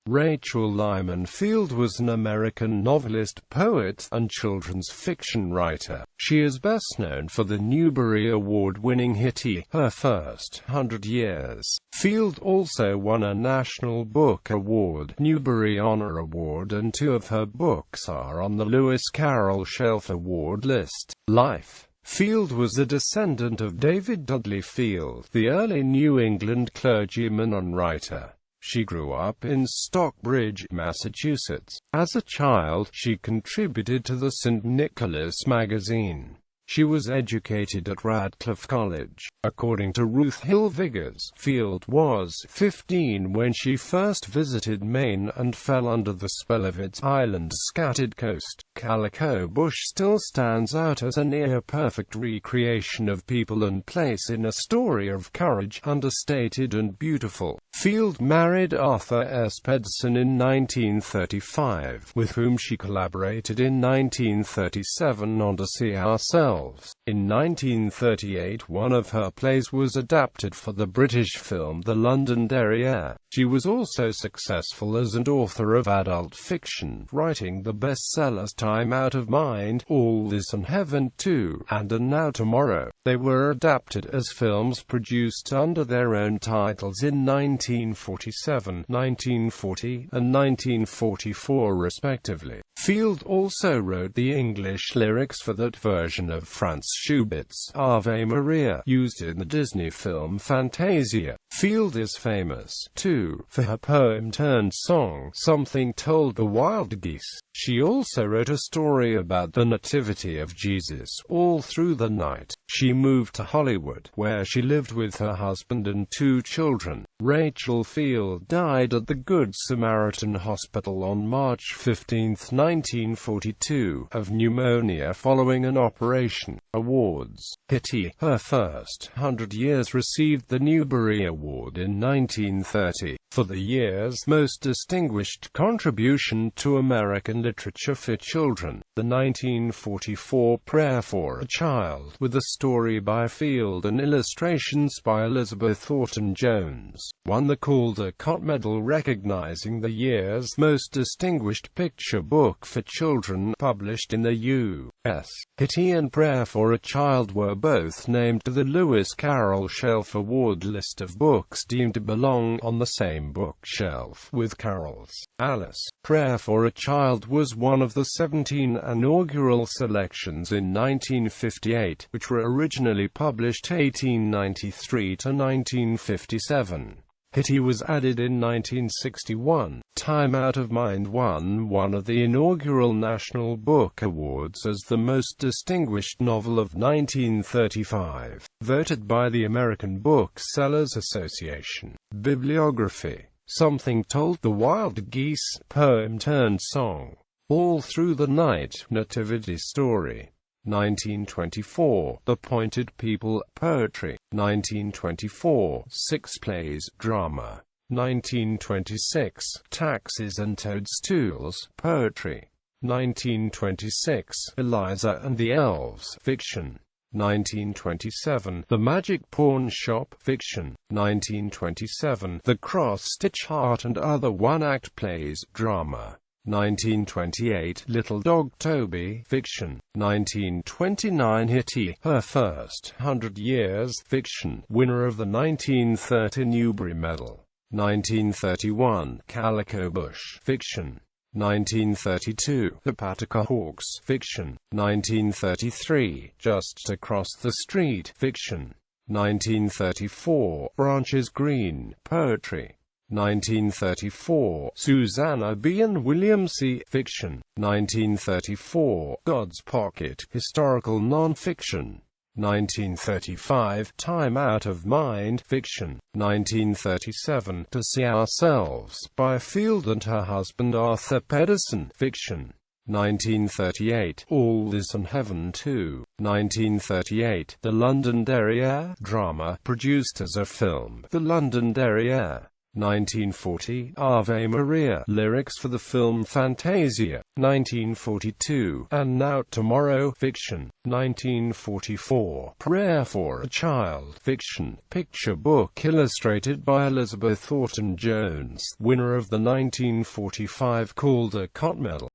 Rachel Lyman Field was an American novelist, poet, and children's fiction writer. She is best known for the Newbery Award-winning Hitty, her first 100 years. Field also won a National Book Award, Newbery Honor Award, and 2 of her books are on the Lewis Carroll Shelf Award list. Life. Field was a descendant of David Dudley Field, the early New England clergyman and writer. She grew up in Stockbridge, Massachusetts. As a child, she contributed to the St. Nicholas magazine. She was educated at Radcliffe College. According to Ruth Hill Viggers, Field was 15 when she first visited Maine and fell under the spell of its island-scattered coast. Calico Bush still stands out as a near-perfect recreation of people and place in a story of courage, understated and beautiful. Field married Arthur S. Pedson in 1935, with whom she collaborated in 1937 on To See Ourselves. In 1938, one of her plays was adapted for the British film The Londonderry. She was also successful as an author of adult fiction, writing the bestsellers Time Out of Mind, All This and Heaven Too, and Now Tomorrow. They were adapted as films produced under their own titles in 1947, 1940, and 1944 respectively. Field also wrote the English lyrics for that version of Franz Schubert's Ave Maria, used in the Disney film Fantasia. Field is famous, too, for her poem-turned-song, Something Told the Wild Geese. She also wrote a story about the Nativity of Jesus, All Through the Night. She moved to Hollywood, where she lived with her husband and 2 children. Rachel Field died at the Good Samaritan Hospital on March 15, 1942, of pneumonia following an operation. Awards. Hitty, her first 100 years, received the Newbery Award in 1930 for the year's most distinguished contribution to American literature for children. The 1944 Prayer for a Child, with a story by Field and illustrations by Elizabeth Thornton Jones, won the Caldecott Medal, recognizing the year's most distinguished picture book for children, published in the U.S. Hitty and Prayer for a Child were both named to the Lewis Carroll Shelf Award list of books deemed to belong on the same bookshelf with Carroll's. Alice. Prayer for a Child was one of the 17 inaugural selections in 1958, which were originally published 1893 to 1957. Hitty was added in 1961. Time Out of Mind won one of the inaugural National Book Awards as the most distinguished novel of 1935, voted by the American Booksellers Association. Bibliography. Something Told the Wild Geese, poem-turned-song. All Through the Night, nativity story. 1924, The Pointed People, poetry. 1924, 6 plays, drama. 1926, Taxes and Toadstools, poetry. 1926, Eliza and the Elves, fiction. 1927, The Magic Pawn Shop, fiction. 1927, The Cross-Stitch Heart and Other One-Act Plays, drama. 1928, Little Dog Toby, fiction. 1929, Hitty, her first 100 years, fiction, winner of the 1930 Newbery Medal. 1931, Calico Bush, fiction. 1932, The Patakahawks, fiction. 1933, Just Across the Street, fiction. 1934, Branches Green, poetry. 1934, Susanna B. and William C., fiction. 1934, God's Pocket, historical non-fiction. 1935, Time Out of Mind, fiction. 1937, To See Ourselves, by Field and her husband Arthur Pedson, fiction. 1938, All This and Heaven Too. 1938, The Londonderry, drama, produced as a film. The Londonderry. 1940, Ave Maria, lyrics for the film Fantasia, 1942, And Now Tomorrow, fiction, 1944, Prayer for a Child, fiction, picture book illustrated by Elizabeth Orton Jones, winner of the 1945 Calder Cott Medal.